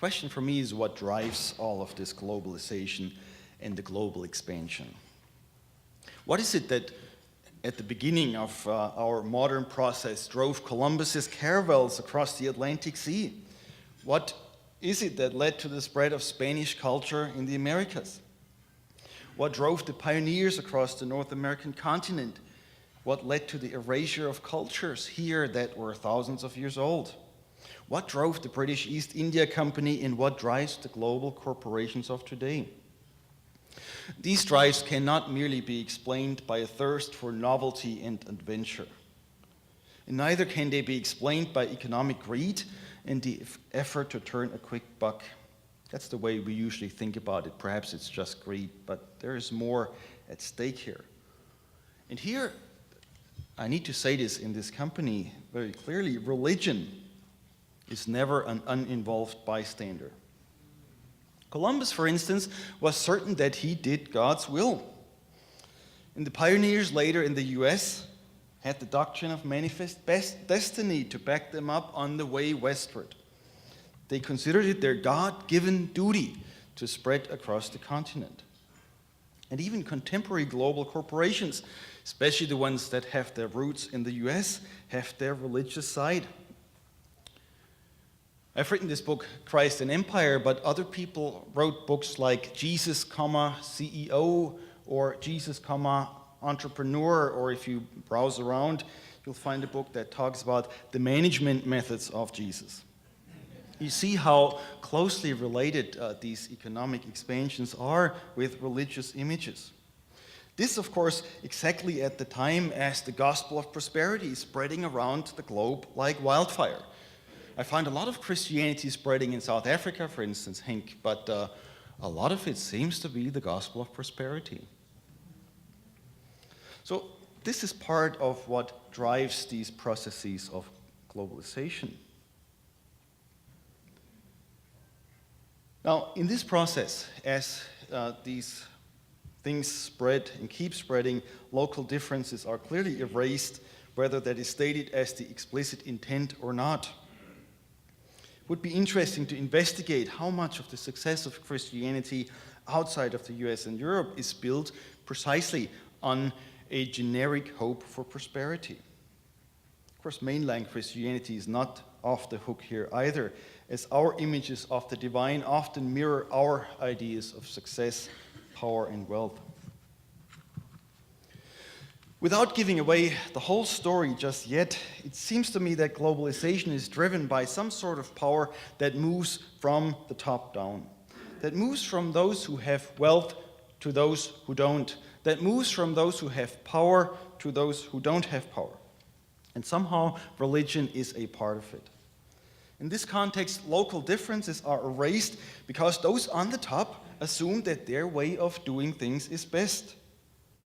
question for me is what drives all of this globalization and the global expansion? What is it that at the beginning of our modern process drove Columbus's caravels across the Atlantic Sea? What is it that led to the spread of Spanish culture in the Americas? What drove the pioneers across the North American continent? What led to the erasure of cultures here that were thousands of years old? What drove the British East India Company, and what drives the global corporations of today? These drives cannot merely be explained by a thirst for novelty and adventure. And neither can they be explained by economic greed and the effort to turn a quick buck. That's the way we usually think about it. Perhaps it's just greed, but there is more at stake here. And here, I need to say this in this company very clearly, religion is never an uninvolved bystander. Columbus, for instance, was certain that he did God's will. And the pioneers later in the US had the doctrine of manifest destiny to back them up on the way westward. They considered it their God-given duty to spread across the continent. And even contemporary global corporations, especially the ones that have their roots in the US, have their religious side. I've written this book, Christ and Empire, but other people wrote books like Jesus, CEO, or Jesus, Entrepreneur, or if you browse around, you'll find a book that talks about the management methods of Jesus. You see how closely related these economic expansions are with religious images. This, of course, exactly at the time as the gospel of prosperity is spreading around the globe like wildfire. I find a lot of Christianity spreading in South Africa, for instance, Henk, but a lot of it seems to be the gospel of prosperity. So this is part of what drives these processes of globalization. Now, in this process, as these things spread and keep spreading, local differences are clearly erased, whether that is stated as the explicit intent or not. It would be interesting to investigate how much of the success of Christianity outside of the US and Europe is built precisely on a generic hope for prosperity. Of course, mainland Christianity is not off the hook here either, as our images of the divine often mirror our ideas of success, power, and wealth. Without giving away the whole story just yet, it seems to me that globalization is driven by some sort of power that moves from the top down, that moves from those who have wealth to those who don't, that moves from those who have power to those who don't have power. And somehow religion is a part of it. In this context, local differences are erased because those on the top assume that their way of doing things is best.